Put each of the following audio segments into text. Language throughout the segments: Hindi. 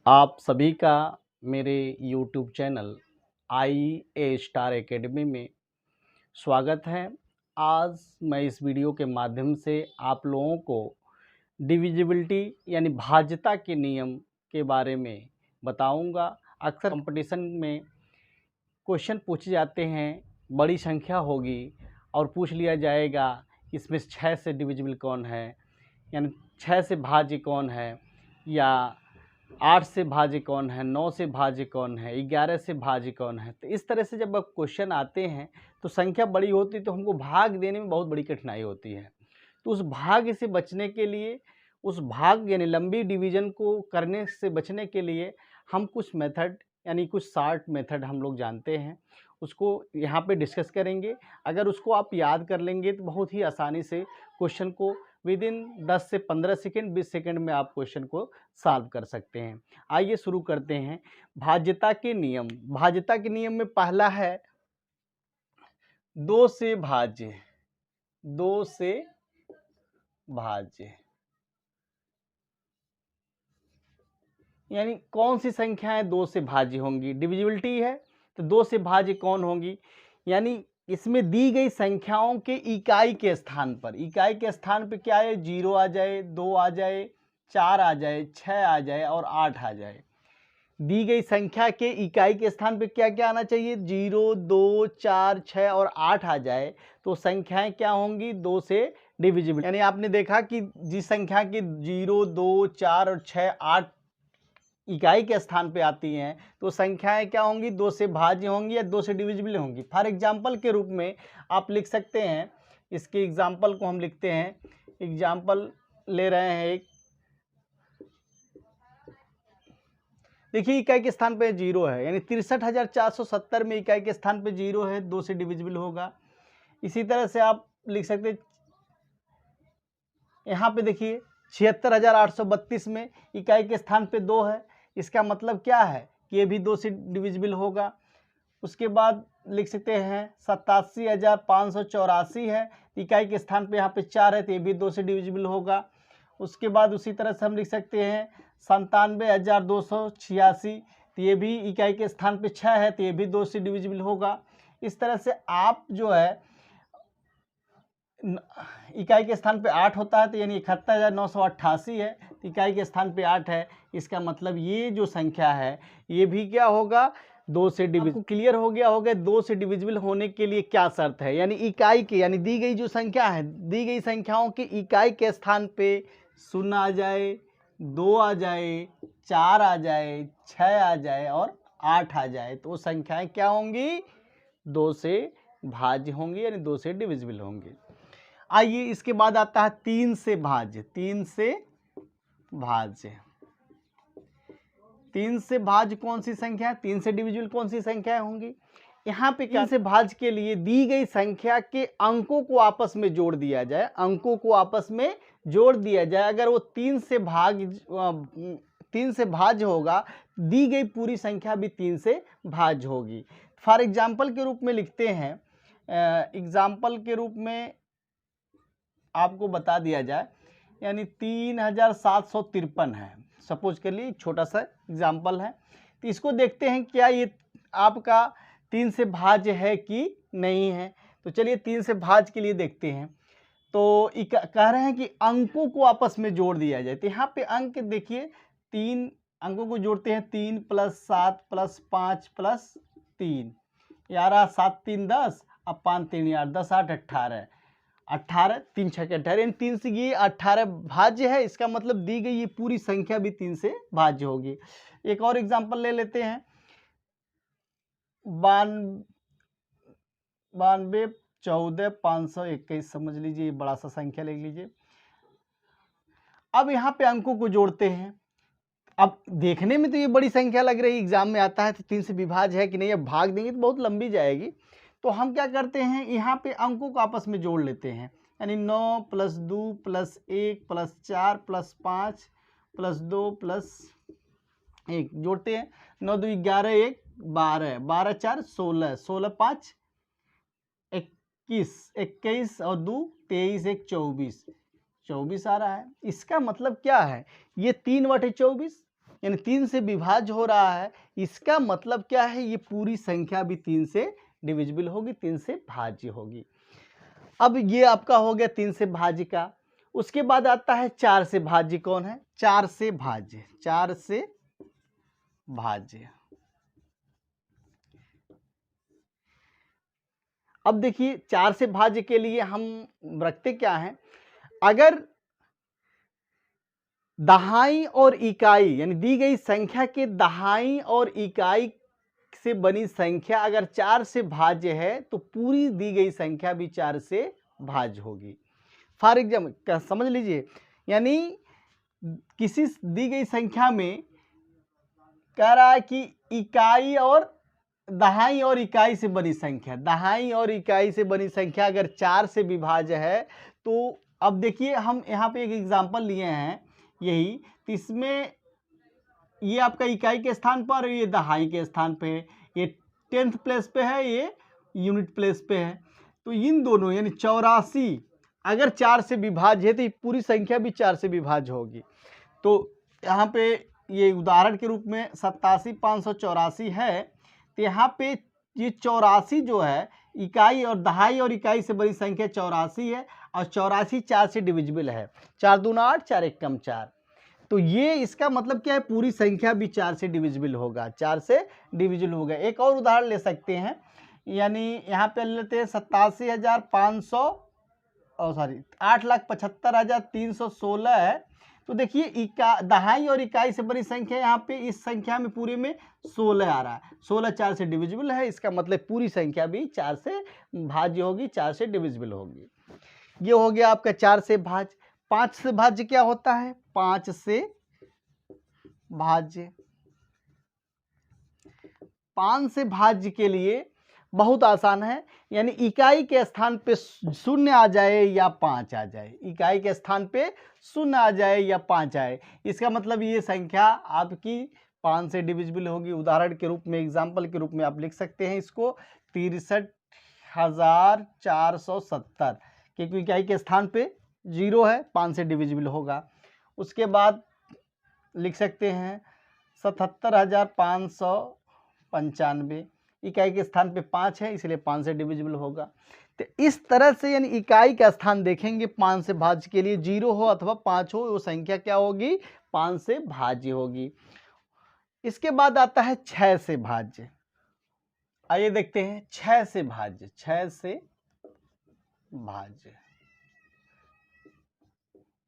आप सभी का मेरे YouTube चैनल आई ए स्टार एकेडमी में स्वागत है। आज मैं इस वीडियो के माध्यम से आप लोगों को डिविजिबिलिटी यानी भाज्यता के नियम के बारे में बताऊंगा। अक्सर कंपटीशन में क्वेश्चन पूछे जाते हैं, बड़ी संख्या होगी और पूछ लिया जाएगा इसमें 6 से डिविजिबल कौन है, यानी 6 से भाज्य कौन है, या 8 से भाज्य कौन है, 9 से भाज्य कौन है, 11 से भाज्य कौन है। तो इस तरह से जब क्वेश्चन आते हैं तो संख्या बड़ी होती है तो हमको भाग देने में बहुत बड़ी कठिनाई होती है। तो उस भाग से बचने के लिए, उस भाग यानी लंबी डिवीज़न को करने से बचने के लिए हम कुछ मेथड यानी कुछ शॉर्ट मेथड हम लोग जानते हैं, उसको यहाँ पे डिस्कस करेंगे। अगर उसको आप याद कर लेंगे तो बहुत ही आसानी से क्वेश्चन को विदिन 10 से 15 सेकेंड 20 सेकेंड में आप क्वेश्चन को सॉल्व कर सकते हैं। आइए शुरू करते हैं। भाज्यता के नियम। भाज्यता के नियम में पहला है 2 से भाज्य। 2 से भाज्य यानी कौन सी संख्याएं 2 से भाज्य होंगी। डिविजिबिलिटी है तो 2 से भाज्य कौन होंगी, यानी इसमें दी गई संख्याओं के इकाई के स्थान पर, इकाई के स्थान पे क्या है, 0 आ जाए, 2 आ जाए, 4 आ जाए, 6 आ जाए और 8 आ जाए। दी गई संख्या के इकाई के स्थान पे क्या क्या आना चाहिए, 0, 2, 4, 6 और 8 आ जाए तो संख्याएं क्या होंगी, 2 से डिविजिबल। यानी आपने देखा कि जिस संख्या की 0, 2, 4 और 6, 8 इकाई के स्थान पे आती हैं तो संख्याएं क्या होंगी, 2 से भाज्य होंगी या 2 से डिविजिबल होंगी। फॉर एग्जाम्पल के रूप में आप लिख सकते हैं, इसके एग्जाम्पल को हम लिखते हैं। एग्जाम्पल ले रहे हैं एक, देखिए इकाई के स्थान पे 0 है, यानी 63,470 में इकाई के स्थान पे 0 है, 2 से डिविजिबल होगा। इसी तरह से आप लिख सकते हैं, यहाँ पे देखिए 76,832 में इकाई के स्थान पे 2 है, इसका मतलब क्या है कि ये भी 2 से डिविजिबल होगा। उसके बाद लिख सकते हैं 87,584 है, इकाई के स्थान पे यहाँ पे 4 है तो ये भी 2 से डिविजिबल होगा। उसके बाद उसी तरह से हम लिख सकते हैं 97,286, तो ये भी इकाई के स्थान पे 6 है तो ये भी 2 से डिविजिबल होगा। इस तरह से आप जो है इकाई के स्थान पे 8 होता है तो यानी 71,988 है, तो इकाई के स्थान पे 8 है, इसका मतलब ये जो संख्या है ये भी क्या होगा, 2 से डिविजिबल। क्लियर हो गया होगा 2 से डिविजिबल होने के लिए क्या शर्त है, यानी इकाई के, यानी दी गई जो संख्या है, दी गई संख्याओं की इकाई के स्थान पे 0 आ जाए, 2 आ जाए, 4 आ जाए, 6 आ जाए और 8 आ जाए तो संख्याएं क्या होंगी, 2 से भाज्य होंगी, यानी 2 से डिविजिबल होंगी। आइए इसके बाद आता है 3 से भाज्य। 3 से भाज्य, 3 से भाज्य कौन सी संख्या है, 3 से डिविजिबल कौन सी संख्याएं होंगी। यहाँ पे क्या, 3 से भाज्य के लिए दी गई संख्या के अंकों को आपस में जोड़ दिया जाए, अंकों को आपस में जोड़ दिया जाए। अगर वो 3 से भाज्य होगा, दी गई पूरी संख्या भी 3 से भाज्य होगी। फॉर एग्जाम्पल के रूप में लिखते हैं, एग्जाम्पल के रूप में आपको बता दिया जाए, यानी 3,753 है, सपोज कर लिए, छोटा सा एग्जाम्पल है। तो इसको देखते हैं क्या ये आपका 3 से भाज्य है कि नहीं है। तो चलिए 3 से भाज्य के लिए देखते हैं। तो कह रहे हैं कि अंकों को आपस में जोड़ दिया जाए, तो यहाँ पे अंक देखिए 3 अंकों को जोड़ते हैं, 3 + 7 + 5 + 3, 11 7 3 10, अब 5 3 8 10 8 18, 18 3 6 18, यानी 3 से ये 18 भाज्य है, इसका मतलब दी गई ये पूरी संख्या भी 3 से भाज्य होगी। एक और एग्जांपल ले लेते हैं, 92 14 521, समझ लीजिए ये बड़ा सा संख्या ले लीजिए। अब यहाँ पे अंकों को जोड़ते हैं। अब देखने में तो ये बड़ी संख्या लग रही है, एग्जाम में आता है तो 3 से विभाज्य है कि नहीं, अब भाग देंगे तो बहुत लंबी जाएगी। तो हम क्या करते हैं, यहाँ पे अंकों को आपस में जोड़ लेते हैं, यानी 9 + 2 + 1 + 4 + 5 + 2 + 1 जोड़ते हैं। 9 2 11 1 12, 12 4 16, 16 5 21, 21 और 2 23, 1 24, 24 आ रहा है। इसका मतलब क्या है, ये 3/24 यानी 3 से विभाज्य हो रहा है, इसका मतलब क्या है, ये पूरी संख्या भी 3 से डिविजिबल होगी, 3 से भाज्य होगी। अब ये आपका हो गया 3 से भाज्य का। उसके बाद आता है 4 से भाज्य। कौन है? 4 से भाज्य। 4 से भाज्य। अब देखिए 4 से भाज्य के लिए हम रखते क्या हैं, अगर दहाई और इकाई यानी दी गई संख्या के दहाई और इकाई से बनी संख्या अगर 4 से भाज्य है तो पूरी दी गई संख्या भी 4 से भाज्य होगी। फॉर एग्जाम्पल समझ लीजिए, यानी किसी दी गई संख्या में कह रहा है कि इकाई और दहाई और इकाई से बनी संख्या, दहाई और इकाई से बनी संख्या अगर 4 से विभाज्य है तो अब देखिए हम यहाँ पे एक एग्जांपल लिए हैं यही, तो इसमें ये आपका इकाई के स्थान पर, ये दहाई के स्थान पे है, ये 10th प्लेस पे है, ये यूनिट प्लेस पे है। तो इन दोनों यानी 84 अगर 4 से विभाज्य है तो ये पूरी संख्या भी 4 से विभाज्य होगी। तो यहाँ पे ये उदाहरण के रूप में 87,584 है, तो यहाँ पे ये 84 जो है इकाई और दहाई और इकाई से बड़ी संख्या 84 है और 84 4 से डिविजिबल है। 4 दूना 8, 4 एक कम 4। तो ये इसका मतलब क्या है, पूरी संख्या भी 4 से डिविजिबल होगा, 4 से डिविजिबल होगा। एक और उदाहरण ले सकते हैं, यानी यहाँ पे लेते हैं 8,75,316 है। तो देखिए दहाई और इकाई से बड़ी संख्या यहाँ पे इस संख्या में पूरे में 16 आ रहा है, 16 4 से डिविजिबल है, इसका मतलब पूरी संख्या भी 4 से भाज्य होगी, 4 से डिविजिबल होगी। ये हो गया आपका 4 से भाज्य। 5 से भाज्य क्या होता है? 5 से भाज्य, 5 से भाज्य के लिए बहुत आसान है, यानी इकाई के स्थान पे 0 आ जाए या 5 आ जाए, इकाई के स्थान पे 0 आ जाए या 5 आए, इसका मतलब ये संख्या आपकी 5 से डिविजिबल होगी। उदाहरण के रूप में, एग्जाम्पल के रूप में आप लिख सकते हैं इसको 63,470, क्योंकि इकाई के स्थान पे 0 है, 5 से डिविजिबल होगा। उसके बाद लिख सकते हैं 77,595, इकाई के स्थान पे 5 है इसलिए 5 से डिविजिबल होगा। तो इस तरह से यानी इकाई का स्थान देखेंगे 5 से भाज्य के लिए, 0 हो अथवा 5 हो, वो संख्या क्या होगी? 5 से भाज्य होगी। इसके बाद आता है 6 से भाज्य। आइए देखते हैं 6 से भाज्य। 6 से भाज्य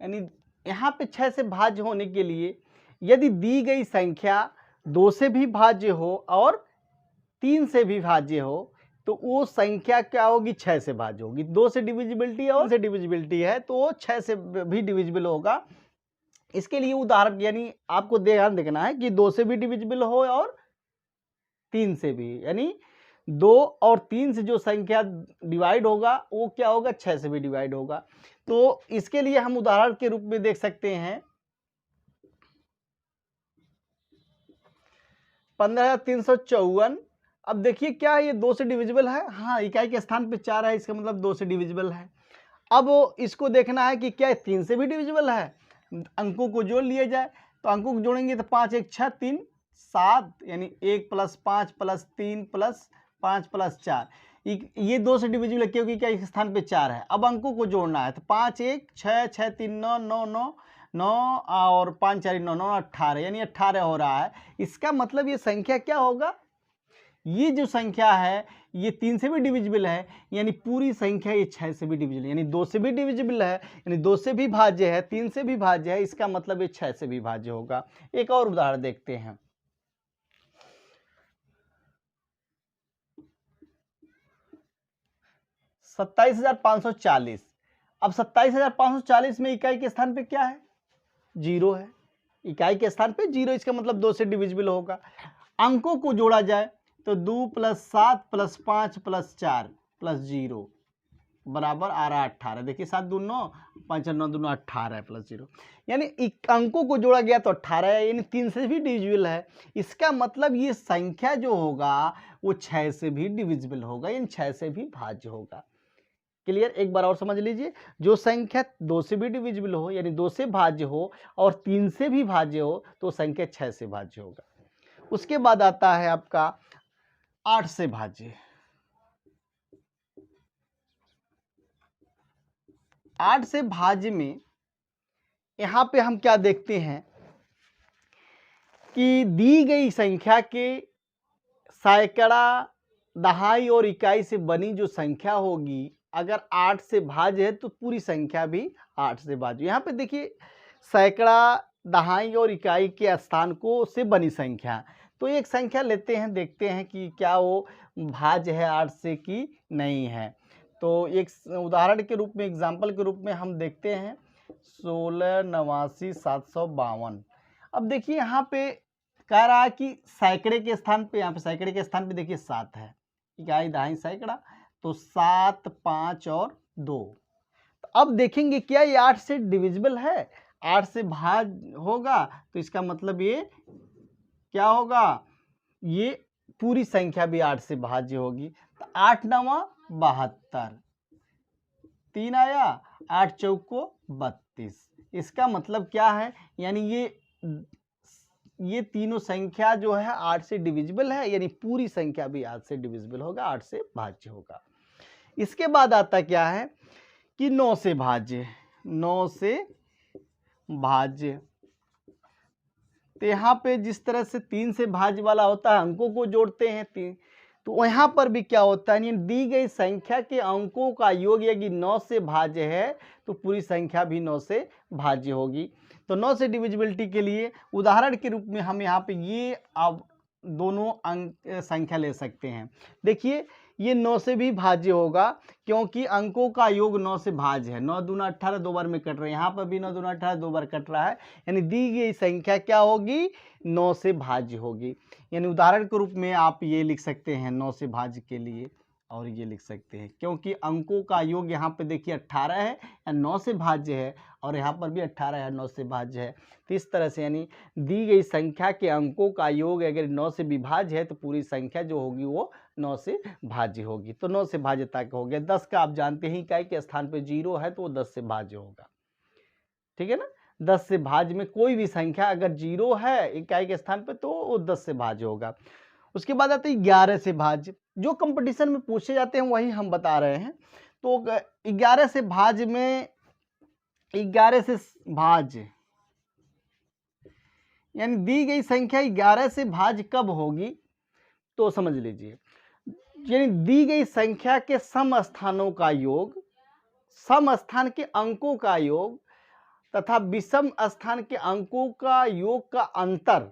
यानी यहाँ पे 6 से भाज्य होने के लिए यदि दी गई संख्या 2 से भी भाज्य हो और 3 से भी भाज्य हो तो वो संख्या क्या होगी? 6 से भाज्य होगी। 2 से डिविजिबिलिटी और से डिविजिबिलिटी है तो वो 6 से भी डिविजिबल होगा। इसके लिए उदाहरण यानी आपको ध्यान देखना है कि 2 से भी डिविजिबल हो और 3 से भी, यानी 2 और 3 से जो संख्या डिवाइड होगा वो क्या होगा? 6 से भी डिवाइड होगा। तो इसके लिए हम उदाहरण के रूप में देख सकते हैं 15,354। अब देखिए क्या ये 2 से डिविजिबल है? हाँ, इकाई के स्थान पे 4 है, इसका मतलब 2 से डिविजिबल है। अब इसको देखना है कि क्या 3 से भी डिविजिबल है। अंकों को जोड़ लिया जाए, तो अंकों को जोड़ेंगे तो 5 1 6 3 7, यानी 1 + 5 + 3 + 5 + 4, ये 2 से डिविजिबल है क्योंकि क्या इस स्थान पे 4 है। अब अंकों को जोड़ना है तो 5 1 6 6 3 9 9 9 9 और 5 4 9 9 18, यानी 18 हो रहा है। इसका मतलब ये संख्या क्या होगा? ये जो संख्या है ये 3 से भी डिविजिबल है, यानी पूरी संख्या ये 6 से भी डिविजिबल, यानी 2 से भी डिविजिबल है, यानी 2 से भी भाज्य है, 3 से भी भाज्य है, इसका मतलब ये 6 से भी भाज्य होगा। एक और उदाहरण देखते हैं। 27,540। अब 27,540 में इकाई के स्थान पे क्या है? 0 है, इकाई के स्थान पे 0, इसका मतलब 2 से डिविजिबल होगा। अंकों को जोड़ा जाए तो 2 + 7 + 5 + 4 + 0 बराबर आ रहा है 18। देखिए 7 2 9, 5 9 2 18 है + 0, यानी अंकों को जोड़ा गया तो 18 है, यानी 3 से भी डिविजिबल है। इसका मतलब ये संख्या जो होगा वो 6 से भी डिविजिबल होगा, यानी 6 से भी भाज्य होगा। क्लियर? एक बार और समझ लीजिए, जो संख्या 2 से भी डिविजिबल हो यानी 2 से भाज्य हो और 3 से भी भाज्य हो तो संख्या 6 से भाज्य होगा। उसके बाद आता है आपका 8 से भाज्य। 8 से भाज्य में यहाँ पे हम क्या देखते हैं कि दी गई संख्या के सैकड़ा, दहाई और इकाई से बनी जो संख्या होगी, अगर 8 से भाज्य है तो पूरी संख्या भी 8 से भाज्य। यहाँ पे देखिए सैकड़ा, दहाई और इकाई के स्थान को से बनी संख्या, तो एक संख्या लेते हैं, देखते हैं कि क्या वो भाज्य है 8 से कि नहीं है। तो एक उदाहरण के रूप में, एग्जाम्पल के रूप में हम देखते हैं 1689,752। अब देखिए यहाँ पे कह रहा है कि सैकड़े के स्थान पे, यहाँ पे सैकड़े के स्थान पे देखिए 7 है, इकाई दहाई सैकड़ा, तो 7, 5 और 2। तो अब देखेंगे क्या ये 8 से डिविजिबल है, 8 से भाज होगा, तो इसका मतलब ये क्या होगा, ये पूरी संख्या भी 8 से भाज्य होगी। तो 8 9 72, 3 आया, 8 चौको 32। इसका मतलब क्या है, यानी ये तीनों संख्या जो है 8 से डिविजिबल है, यानी पूरी संख्या भी 8 से डिविजिबल होगा, 8 से भाज्य होगा। इसके बाद आता क्या है कि 9 से भाज्य। 9 से भाज्य, तो यहाँ पे जिस तरह से 3 से भाज्य वाला होता है, अंकों को जोड़ते हैं 3, तो यहाँ पर भी क्या होता है, दी गई संख्या के अंकों का योग यदि 9 से भाज्य है तो पूरी संख्या भी 9 से भाज्य होगी। तो 9 से डिविजिबिलिटी के लिए उदाहरण के रूप में हम यहाँ पे ये अब दोनों अंक संख्या ले सकते हैं। देखिए ये 9 से भी भाज्य होगा क्योंकि अंकों का योग 9 से भाज्य है। 9 दूना 18 2 बार में कट रहे हैं, यहाँ पर भी 9 दूना 18 2 बार कट रहा है, यानी दी गई संख्या क्या होगी, 9 से भाज्य होगी। यानी उदाहरण के रूप में आप ये लिख सकते हैं 9 से भाज्य के लिए, और ये लिख सकते हैं क्योंकि अंकों का योग यहाँ पे देखिए 18 है या 9 से भाज्य है, और यहाँ पर भी 18 है 9 से भाज्य है। तो इस तरह से यानी दी गई संख्या के अंकों का योग अगर 9 से विभाज्य है तो पूरी संख्या जो होगी वो 9 से भाज्य होगी। तो 9 से भाज्यता का हो गया। 10 का आप जानते ही इकाई के स्थान पे 0 है तो वो 10 से भाज्य होगा, ठीक है ना। 10 से भाज्य में कोई भी संख्या अगर 0 है इकाई के स्थान पे तो वो 10 से भाज्य होगा। उसके बाद आते हैं 11 से भाज्य। जो कंपटीशन में पूछे जाते हैं वही हम बता रहे हैं। तो 11 से भाज्य में 11 से भाज्य यानी दी गई संख्या 11 से भाज्य कब होगी, तो समझ लीजिए, यानी दी गई संख्या के सम स्थानों का योग, सम स्थान के अंकों का योग तथा विषम स्थान के अंकों का योग का अंतर,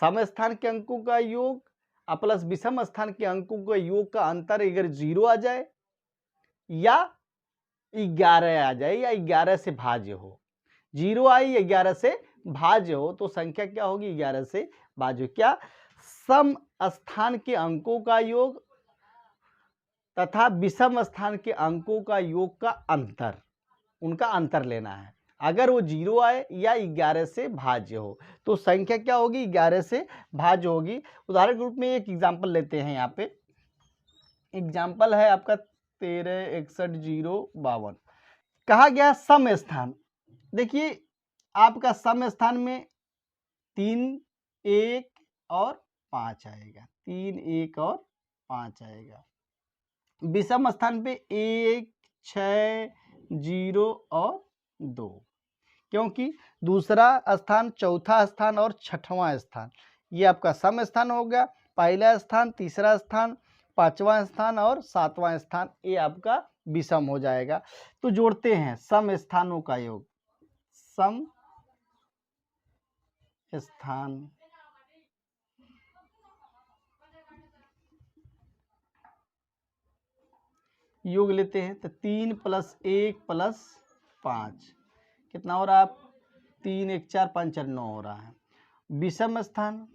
सम स्थान के अंकों का योग प्लस विषम स्थान के अंकों का योग का अंतर अगर 0 आ जाए या 11 आ जाए या 11 से भाज्य हो, 0 आई 11 से भाज्य हो तो संख्या क्या होगी, 11 से भाज्य। क्या, सम स्थान के अंकों का योग तथा विषम स्थान के अंकों का योग का अंतर, उनका अंतर लेना है। अगर वो 0 आए या 11 से भाज्य हो तो संख्या क्या होगी, 11 से भाज्य होगी। उदाहरण के रूप में एक एग्जाम्पल लेते हैं। यहाँ पे एग्जाम्पल है आपका 13 61 0 52। कहा गया सम स्थान, देखिए आपका सम स्थान में 3 1 और 5 आएगा, 3 1 और 5 आएगा। विषम स्थान पे 1 6 0 और 2, क्योंकि दूसरा स्थान, चौथा स्थान और छठवां स्थान ये आपका सम स्थान हो गया। पहला स्थान, तीसरा स्थान, पांचवा स्थान और सातवां स्थान ये आपका विषम हो जाएगा। तो जोड़ते हैं सम स्थानों का योग, सम स्थान योग लेते हैं तो 3 + 1 + 5 कितना हो रहा है, 3 1 4 5 4 9 हो रहा है। विषम स्थान,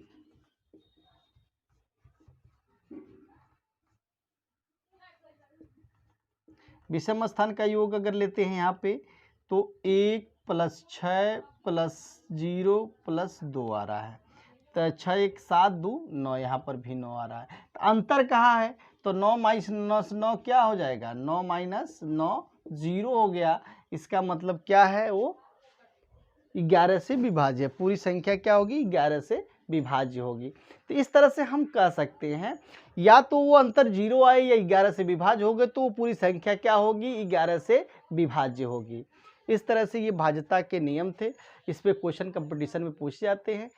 विषम स्थान का योग अगर लेते हैं यहाँ पे तो 1 + 6 + 0 + 2 आ रहा है। तो 6 1 7 2 9, यहाँ पर भी 9 आ रहा है। तो अंतर कहाँ है, तो 9 माइनस 9 क्या हो जाएगा, 9 माइनस 9 0 हो गया। इसका मतलब क्या है, वो 11 से विभाज्य, पूरी संख्या क्या होगी, 11 से विभाज्य होगी। तो इस तरह से हम कह सकते हैं, या तो वो अंतर 0 आए या 11 से विभाज्य हो गए तो वो पूरी संख्या क्या होगी, 11 से विभाज्य होगी। इस तरह से ये भाज्यता के नियम थे। इस पे क्वेश्चन कंपटीशन में पूछे जाते हैं।